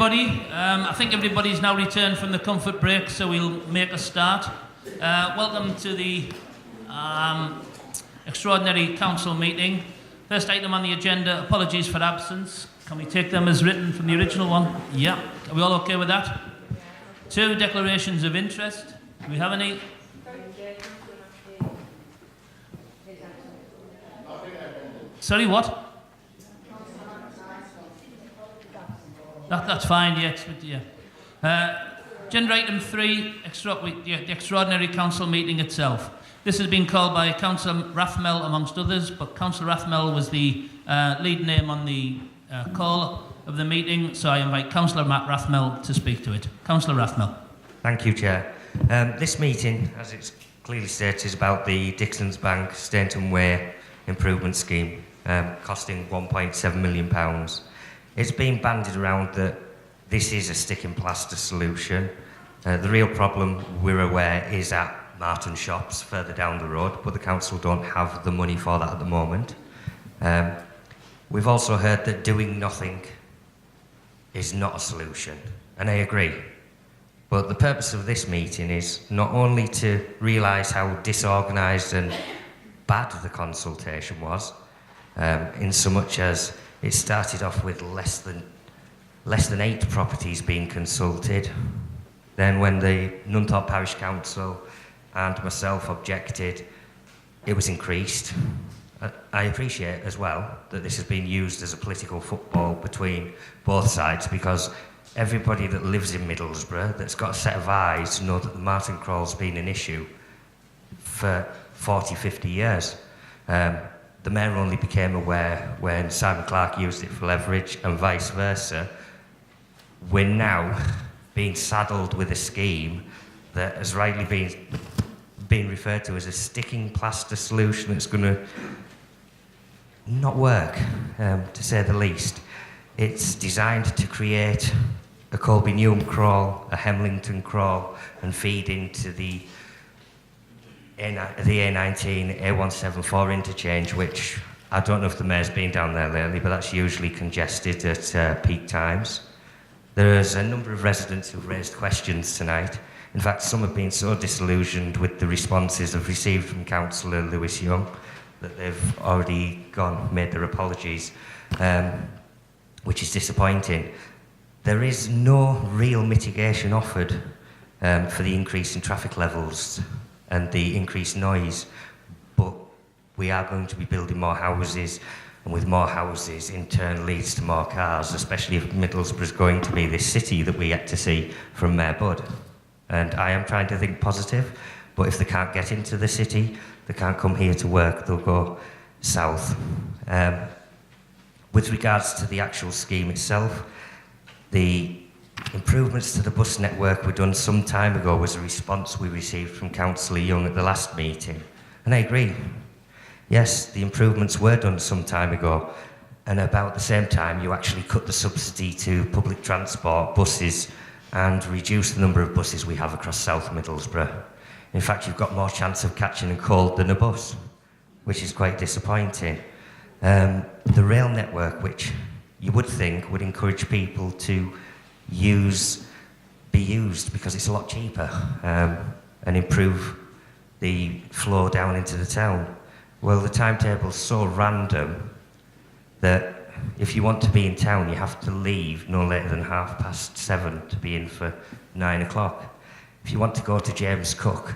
I think everybody's now returned from the comfort break, so we'll make a start. Welcome to the extraordinary council meeting. First item on the agenda, apologies for absence. Can we take them as written from the original one? Yeah. Are we all okay with that? 2, declarations of interest. Do we have any? Sorry, what? That's fine, yeah. Agenda item 3, the extraordinary council meeting itself. This has been called by Councillor Rathmell amongst others, but Councillor Rathmell was the lead name on the call of the meeting, so I invite Councillor Matt Rathmell to speak to it. Councillor Rathmell. Thank you, Chair. This meeting, as it's clearly stated, is about the Dixon's Bank Stainton Way improvement scheme, costing £1.7 million. It's been bandied around that this is a stick and plaster solution. The real problem, we're aware, is at Martin Shops further down the road, but the council don't have the money for that at the moment. We've also heard that doing nothing is not a solution, and I agree. But the purpose of this meeting is not only to realise how disorganised and bad the consultation was, in so much as it started off with less than 8 properties being consulted. Then when the Nunthorpe Parish Council and myself objected, it was increased. I appreciate as well that this has been used as a political football between both sides, because everybody that lives in Middlesbrough that's got a set of eyes know that the Martin Crawl's been an issue for 40, 50 years. The Mayor only became aware when Simon Clarke used it for leverage, and vice versa. We're now being saddled with a scheme that has rightly been referred to as a sticking plaster solution that's going to not work, to say the least. It's designed to create a Colby Newham crawl, a Hemlington crawl, and feed into the A19, A174 interchange, which I don't know if the Mayor's been down there lately, but that's usually congested at peak times. There's a number of residents who've raised questions tonight. In fact, some have been so disillusioned with the responses they've received from Councillor Lewis Young that they've already made their apologies, which is disappointing. There is no real mitigation offered for the increase in traffic levels and the increased noise, but we are going to be building more houses, and with more houses in turn leads to more cars, especially if Middlesbrough is going to be this city that we yet to see from Mayor Budd. And I am trying to think positive, but if they can't get into the city, they can't come here to work, they'll go south. With regards to the actual scheme itself, the improvements to the bus network were done some time ago, was a response we received from Councillor Young at the last meeting. And I agree. Yes, the improvements were done some time ago, and about the same time you actually cut the subsidy to public transport buses and reduced the number of buses we have across South Middlesbrough. In fact, you've got more chance of catching a cold than a bus, which is quite disappointing. The rail network, which you would think would encourage people to be used because it's a lot cheaper, and improve the flow down into the town. Well, the timetable's so random that if you want to be in town, you have to leave no later than 7:30 to be in for 9 o'clock. If you want to go to James Cook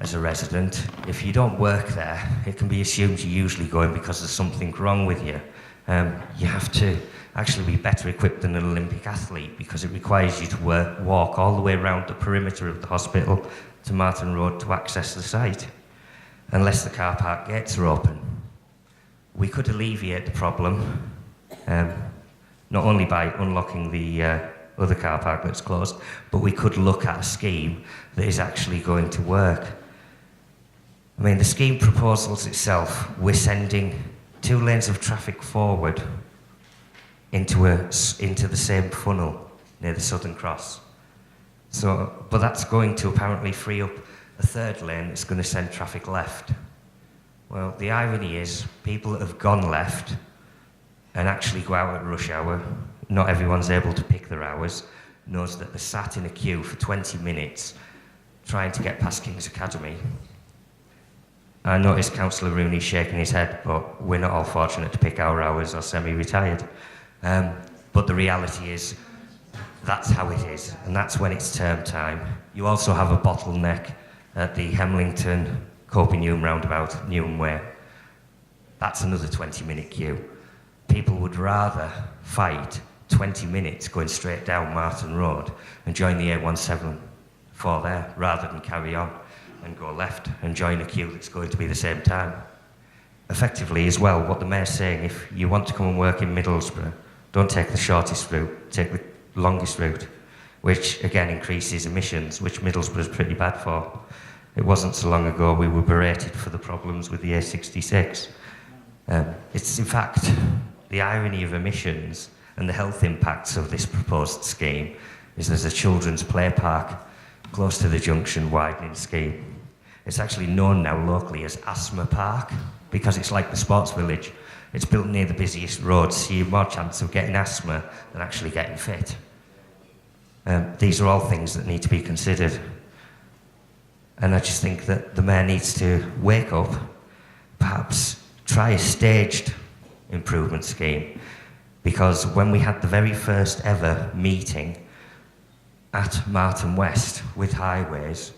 as a resident, if you don't work there, it can be assumed you're usually going because there's something wrong with you. You have to actually be better equipped than an Olympic athlete, because it requires you to walk all the way around the perimeter of the hospital to Martin Road to access the site, unless the car park gates are open. We could alleviate the problem, not only by unlocking the other car park that's closed, but we could look at a scheme that is actually going to work. I mean, the scheme proposals itself, we're sending 2 lanes of traffic forward into the same funnel near the Southern Cross. But that's going to apparently free up a 3rd lane that's going to send traffic left. Well, the irony is, people that have gone left and actually go out at rush hour, not everyone's able to pick their hours, knows that they're sat in a queue for 20 minutes trying to get past King's Academy. I noticed Councillor Rooney shaking his head, but we're not all fortunate to pick our hours or semi-retired. But the reality is, that's how it is, and that's when it's term time. You also have a bottleneck at the Hemlington Coping Newham roundabout, Newham Way. That's another 20-minute queue. People would rather fight 20 minutes going straight down Martin Road and join the A174 there, rather than carry on and go left and join a queue that's going to be the same time. Effectively as well, what the Mayor's saying, if you want to come and work in Middlesbrough, don't take the shortest route, take the longest route, which again increases emissions, which Middlesbrough is pretty bad for. It wasn't so long ago we were berated for the problems with the A66. It's in fact the irony of emissions and the health impacts of this proposed scheme is there's a children's play park close to the junction widening scheme. It's actually known now locally as Asthma Park because it's like the sports village. It's built near the busiest roads, so you have more chance of getting asthma than actually getting fit. These are all things that need to be considered. And I just think that the Mayor needs to wake up, perhaps try a staged improvement scheme, because when we had the very first ever meeting at Martin West with highways,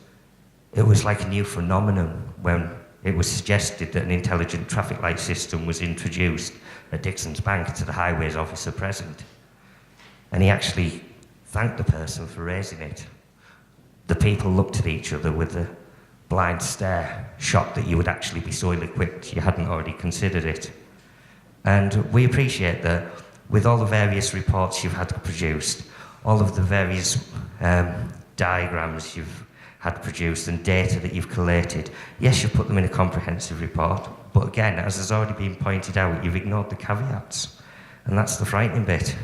it was like a new phenomenon when it was suggested that an intelligent traffic light system was introduced at Dixon's Bank to the highways officer present. And he actually thanked the person for raising it. The people looked at each other with a blind stare, shocked that you would actually be so ill-equipped you hadn't already considered it. And we appreciate that with all the various reports you've had produced, all of the various diagrams you've had produced and data that you've collated, yes, you've put them in a comprehensive report, but again, as has already been pointed out, you've ignored the caveats, and that's the frightening bit.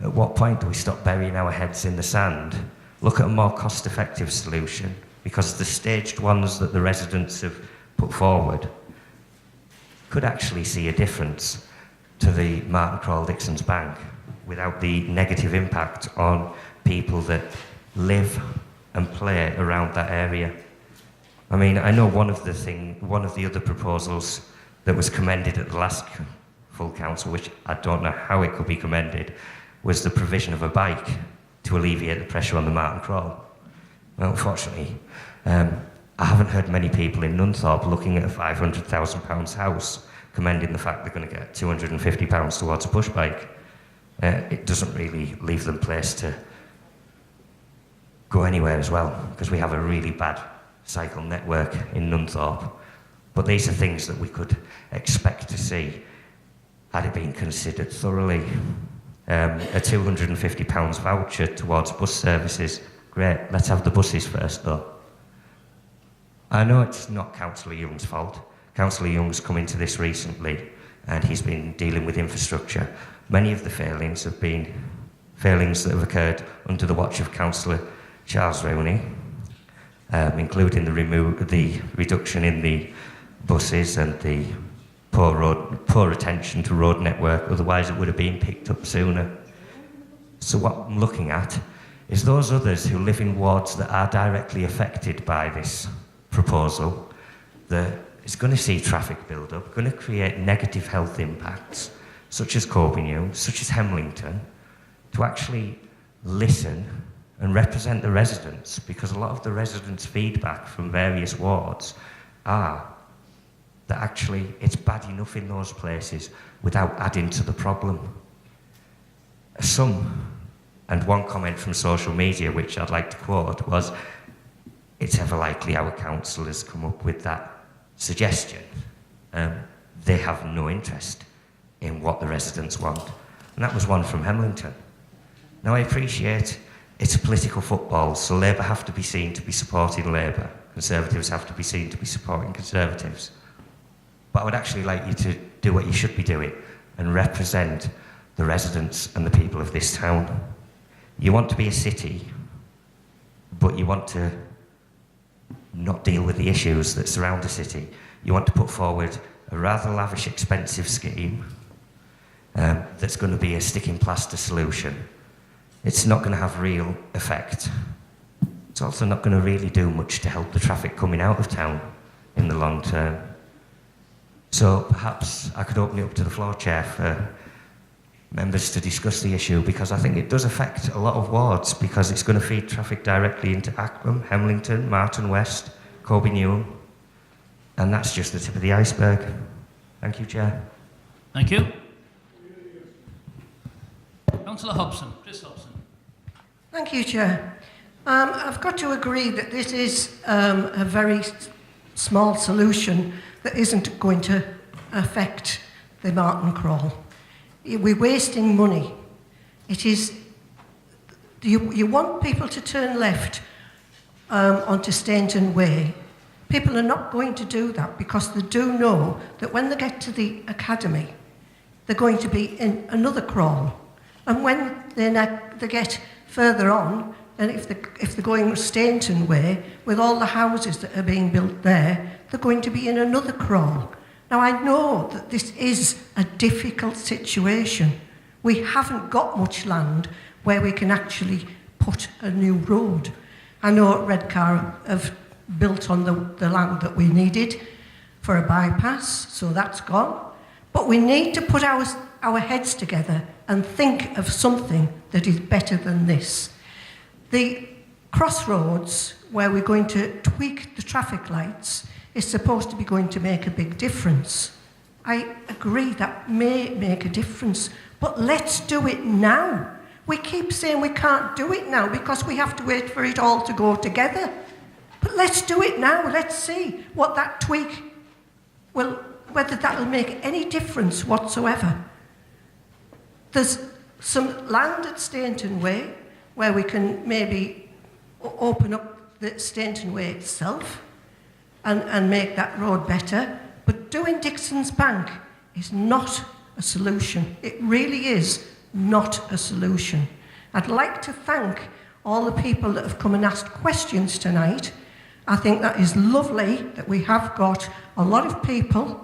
At what point do we stop burying our heads in the sand, look at a more cost-effective solution, because the staged ones that the residents have put forward could actually see a difference to the Martin Crawle Dixon's Bank without the negative impact on people that live and play around that area. I mean, I know one of the other proposals that was commended at the last full council, which I don't know how it could be commended, was the provision of a bike to alleviate the pressure on the Martin Crawle. Well, unfortunately, I haven't heard many people in Nunthorpe looking at a £500,000 house commending the fact they're going to get £250 towards a push bike. It doesn't really leave them place to go anywhere as well, because we have a really bad cycle network in Nunthorpe. But these are things that we could expect to see had it been considered thoroughly. A £250 voucher towards bus services, great, let's have the buses first though. I know it's not Councillor Young's fault. Councillor Young's come into this recently and he's been dealing with infrastructure. Many of the failings have been failings that have occurred under the watch of Councillor Charles Rooney, including the reduction in the buses and the poor attention to road network, otherwise it would have been picked up sooner. So what I'm looking at is those others who live in wards that are directly affected by this proposal, that is going to see traffic build up, going to create negative health impacts, such as Coping, such as Hemlington, to actually listen and represent the residents, because a lot of the residents' feedback from various wards are that actually it's bad enough in those places without adding to the problem. And one comment from social media, which I'd like to quote, was, it's ever likely our councillors come up with that suggestion. They have no interest in what the residents want. And that was one from Hemlington. Now I appreciate it's a political football, so Labour have to be seen to be supporting Labour, Conservatives have to be seen to be supporting Conservatives. But I would actually like you to do what you should be doing and represent the residents and the people of this town. You want to be a city, but you want to not deal with the issues that surround the city. You want to put forward a rather lavish, expensive scheme, that's going to be a sticking plaster solution. It's not going to have real effect. It's also not going to really do much to help the traffic coming out of town in the long term. So perhaps I could open it up to the floor, Chair, for members to discuss the issue, because I think it does affect a lot of wards, because it's going to feed traffic directly into Ackham, Hemlington, Martin West, Corby Newham, and that's just the tip of the iceberg. Thank you, Chair. Thank you. Councillor Hobson, Chris Hobson. Thank you, Chair. I've got to agree that this is a very small solution that isn't going to affect the Martin Crawl. We're wasting money. It is, you want people to turn left onto Stainton Way. People are not going to do that because they do know that when they get to the academy, they're going to be in another crawl. And when they get further on, and if they're going Stainton Way, with all the houses that are being built there, they're going to be in another crawl. Now, I know that this is a difficult situation. We haven't got much land where we can actually put a new road. I know Redcar have built on the land that we needed for a bypass, so that's gone. But we need to put our heads together and think of something that is better than this. The crossroads, where we're going to tweak the traffic lights, is supposed to be going to make a big difference. I agree that may make a difference, but let's do it now. We keep saying we can't do it now because we have to wait for it all to go together. But let's do it now. Let's see what that tweak will, whether that will make any difference whatsoever. There's some land at Stainton Way where we can maybe open up the Stainton Way itself and make that road better. But doing Dixon's Bank is not a solution. It really is not a solution. I'd like to thank all the people that have come and asked questions tonight. I think that is lovely that we have got a lot of people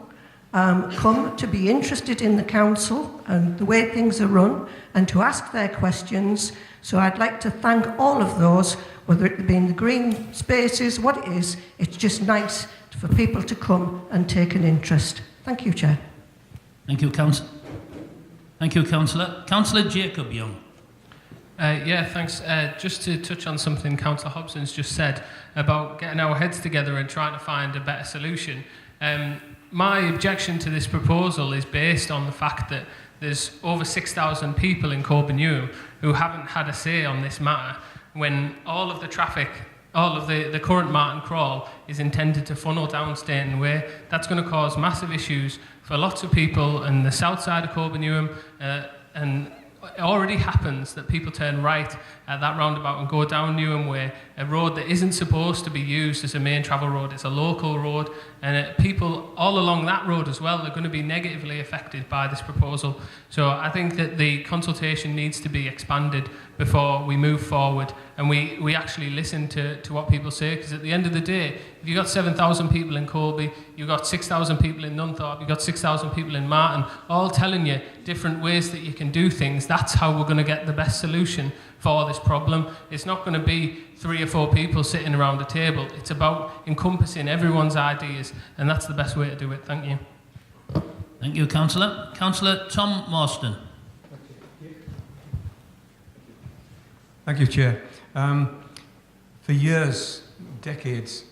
come to be interested in the council and the way things are run and to ask their questions. So I'd like to thank all of those, whether it be in the green spaces, what it is. It's just nice for people to come and take an interest. Thank you, Chair. Thank you, Councillor. Thank you, Councillor. Councillor Jacob Young. Yeah, thanks. Just to touch on something Councillor Hobson's just said about getting our heads together and trying to find a better solution. My objection to this proposal is based on the fact that there's over 6,000 people in Corby Newham who haven't had a say on this matter, when all of the traffic, all of the current Martin Crawl is intended to funnel down Stainton Way. That's going to cause massive issues for lots of people in the south side of Corby Newham, and it already happens that people turn right at that roundabout and go down Newham Way, a road that isn't supposed to be used as a main travel road. It's a local road, and people all along that road as well are going to be negatively affected by this proposal. So I think that the consultation needs to be expanded before we move forward and we actually listen to what people say, because at the end of the day, if you've got 7,000 people in Corby, you've got 6,000 people in Nunthorpe, you've got 6,000 people in Martin, all telling you different ways that you can do things, that's how we're going to get the best solution for this problem. It's not going to be 3 or 4 people sitting around a table. It's about encompassing everyone's ideas, and that's the best way to do it. Thank you. Thank you, Councillor. Councillor Tom Marston. Thank you, Chair. For years, decades,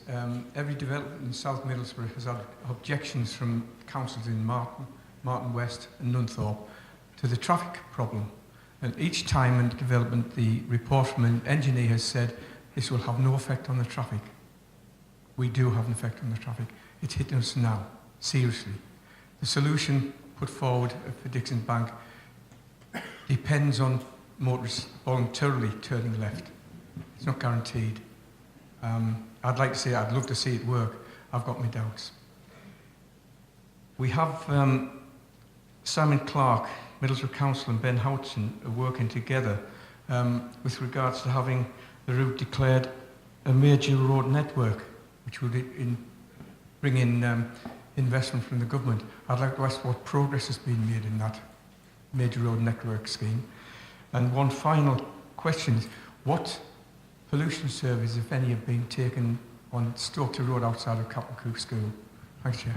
every development in South Middlesbrough has had objections from councils in Martin West and Nunthorpe to the traffic problem. And each time in development, the report from an engineer has said this will have no effect on the traffic. We do have an effect on the traffic. It's hitting us now, seriously. The solution put forward for Dixon's Bank depends on motorists voluntarily turning left. It's not guaranteed. I'd like to say, I'd love to see it work. I've got my doubts. We have Simon Clark, Middlesbrough Council, and Ben Houghton are working together with regards to having the route declared a major road network, which would bring in investment from the government. I'd like to ask what progress has been made in that. major road network scheme? And one final question is, what pollution surveys, if any, have been taken on Stoke Road outside of Capel Cook School? Thanks, Chair.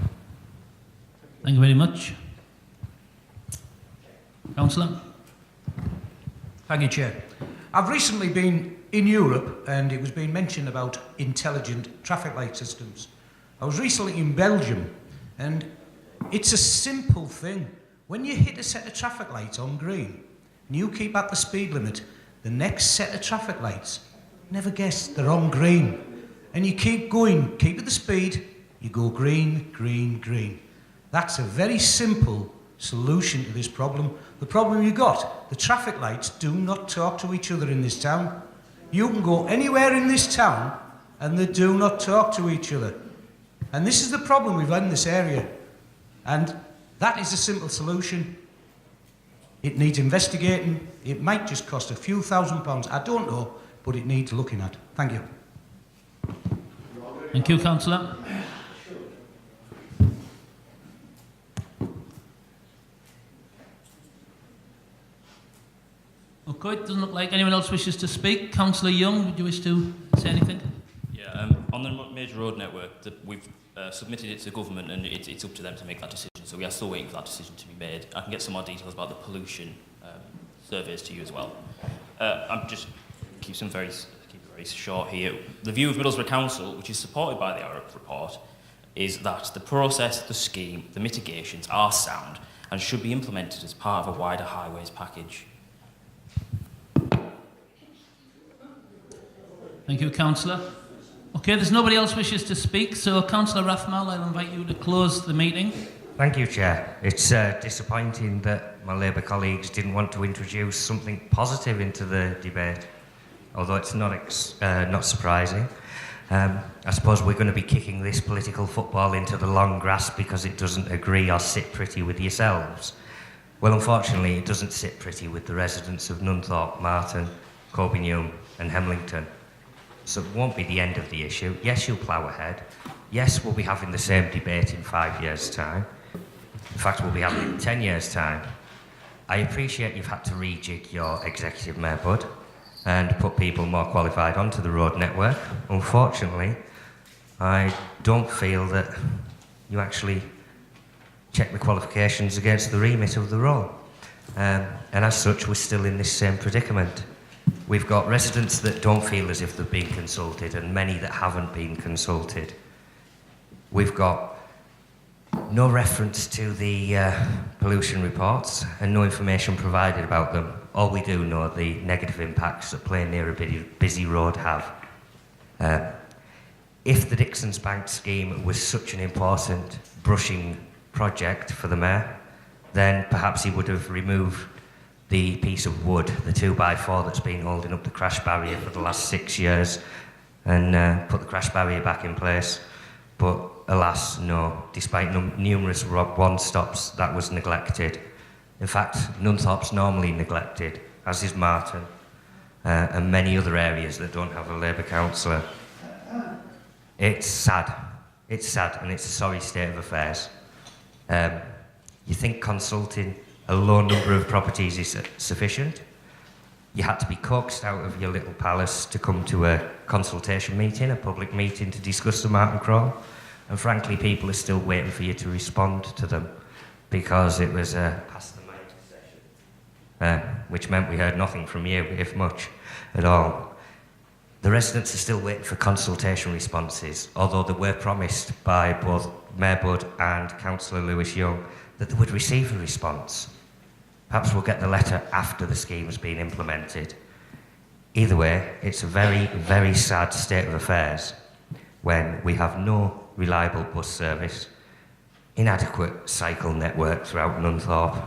Thank you very much. Councillor? Thank you, Chair. I've recently been in Europe and it was being mentioned about intelligent traffic light systems. I was recently in Belgium and it's a simple thing. When you hit a set of traffic lights on green and you keep at the speed limit, the next set of traffic lights, never guess, they're on green. And you keep going, keep at the speed, you go green, green, green. That's a very simple solution to this problem. The problem you got, the traffic lights do not talk to each other in this town. You can go anywhere in this town and they do not talk to each other. And this is the problem we've had in this area. And that is a simple solution. It needs investigating. It might just cost a few £1,000s. I don't know, but it needs looking at. Thank you. Thank you, Councillor. Okay, it doesn't look like anyone else wishes to speak. Councillor Young, would you wish to say anything? Yeah, on the major road network, we've submitted it to government and it's up to them to make that decision. So we are still waiting for that decision to be made. I can get some more details about the pollution surveys to you as well. I'm just keep it very short here. The view of Middlesbrough Council, which is supported by the IROP report, is that the process, the scheme, the mitigations are sound and should be implemented as part of a wider highways package. Thank you, Councillor. Okay, there's nobody else wishes to speak, so Councillor Rathmell, I'll invite you to close the meeting. Thank you, Chair. It's disappointing that my Labour colleagues didn't want to introduce something positive into the debate, although it's not surprising. I suppose we're going to be kicking this political football into the long grass because it doesn't agree or sit pretty with yourselves. Well, unfortunately, it doesn't sit pretty with the residents of Nunthorpe, Marton, Corbingham and Hemlington. So it won't be the end of the issue. Yes, you'll plough ahead. Yes, we'll be having the same debate in 5 years' time. In fact, we'll be having it in 10 years' time. I appreciate you've had to rejig your executive mayor, Bud, and put people more qualified onto the road network. Unfortunately, I don't feel that you actually check the qualifications against the remit of the role. And as such, we're still in this same predicament. We've got residents that don't feel as if they've been consulted and many that haven't been consulted. We've got no reference to the pollution reports and no information provided about them. All we do know the negative impacts that playing near a busy road have. If the Dixon's Bank scheme was such an important brushing project for the mayor, then perhaps he would have removed the piece of wood, the 2x4 that's been holding up the crash barrier for the last 6 years, and put the crash barrier back in place. But alas, no. Despite numerous one-stops, that was neglected. In fact, Nunthorpe's normally neglected, as is Marton, and many other areas that don't have a Labour councillor. It's sad. It's sad, and it's a sorry state of affairs. You think consulting a low number of properties is sufficient? You had to be coaxed out of your little palace to come to a consultation meeting, a public meeting to discuss the Martin Crawl. And frankly, people are still waiting for you to respond to them because it was past the night session, which meant we heard nothing from you, if much at all. The residents are still waiting for consultation responses, although they were promised by both Mayor Budd and Councillor Lewis Young that they would receive a response. Perhaps we'll get the letter after the scheme has been implemented. Either way, it's a very, very sad state of affairs when we have no reliable bus service, inadequate cycle network throughout Nunthorpe,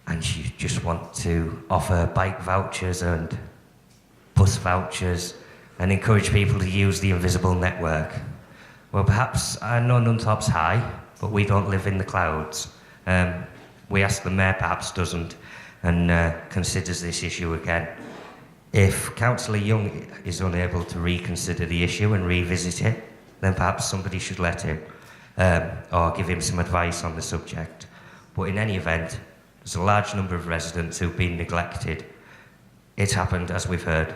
and you just want to offer bike vouchers and bus vouchers and encourage people to use the invisible network. Well, perhaps, I know Nunthorpe's high, but we don't live in the clouds. We ask the mayor perhaps doesn't and considers this issue again. If Councillor Young is unable to reconsider the issue and revisit it, then perhaps somebody should let him or give him some advice on the subject. But in any event, There's a large number of residents who've been neglected. It's happened, as we've heard,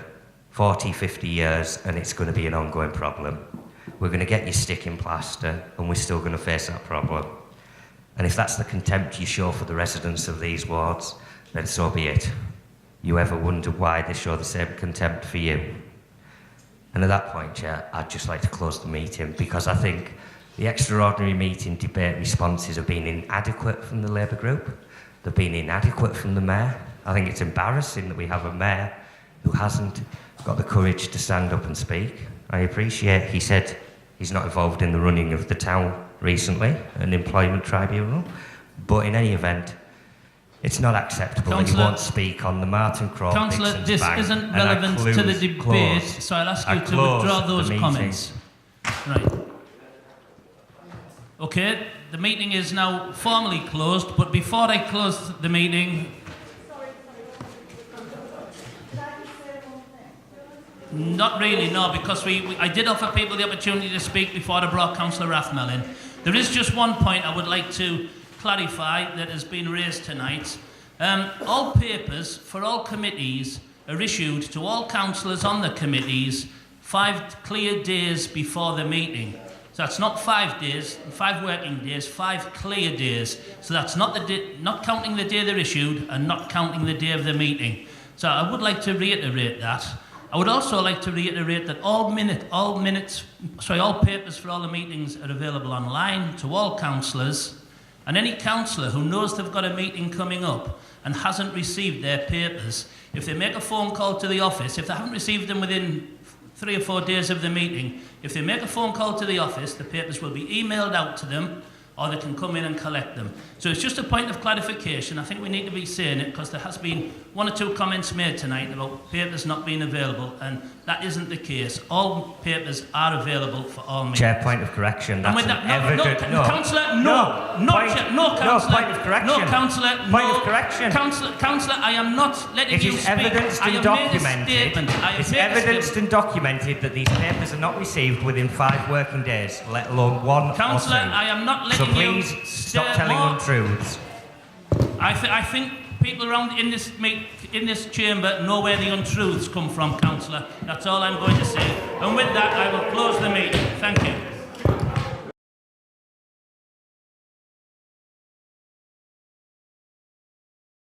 40, 50 years, and it's going to be an ongoing problem. We're going to get you stick in plaster, and we're still going to face that problem. And if that's the contempt you show for the residents of these wards, then so be it. You ever wonder why they show the same contempt for you? And at that point, Chair, I'd just like to close the meeting, because I think the extraordinary meeting debate responses have been inadequate from the Labour group. They've been inadequate from the Mayor. I think it's embarrassing that we have a Mayor who hasn't got the courage to stand up and speak. I appreciate he said he's not involved in the running of the town recently, an employment tribunal, but in any event, it's not acceptable that he won't speak on the Martin Crowe. Councillor, this isn't relevant to the debate, so I'll ask you to withdraw those comments. Right. Okay, the meeting is now formally closed, but before I close the meeting... Not really, no, because I did offer people the opportunity to speak before I brought Councillor Rathmell in. There is just one point I would like to clarify that has been raised tonight. All papers for all committees are issued to all councillors on the committees 5 clear days before the meeting. So that's not 5 days, 5 working days, 5 clear days. So that's not counting the day they're issued and not counting the day of the meeting. So I would like to reiterate that. I would also like to reiterate that all papers for all the meetings are available online to all councillors, and any councillor who knows they've got a meeting coming up and hasn't received their papers, if they make a phone call to the office, if they haven't received them within 3 or 4 days of the meeting, if they make a phone call to the office, the papers will be emailed out to them, or they can come in and collect them. So it's just a point of clarification. I think we need to be saying it because there has been 1 or 2 comments made tonight about papers not being available, and that isn't the case. All papers are available for all meetings. Chair, point of correction. That's and with an evident... Councillor, Councillor, point of correction. Councillor, I am not letting you speak. It's evidenced and documented that these papers are not received within 5 working days, let alone 1 or 2. Councillor, I am not letting so please stop telling untruths. I think people around in this chamber know where the untruths come from, Councillor. That's all I'm going to say. And with that, I will close the meeting. Thank you.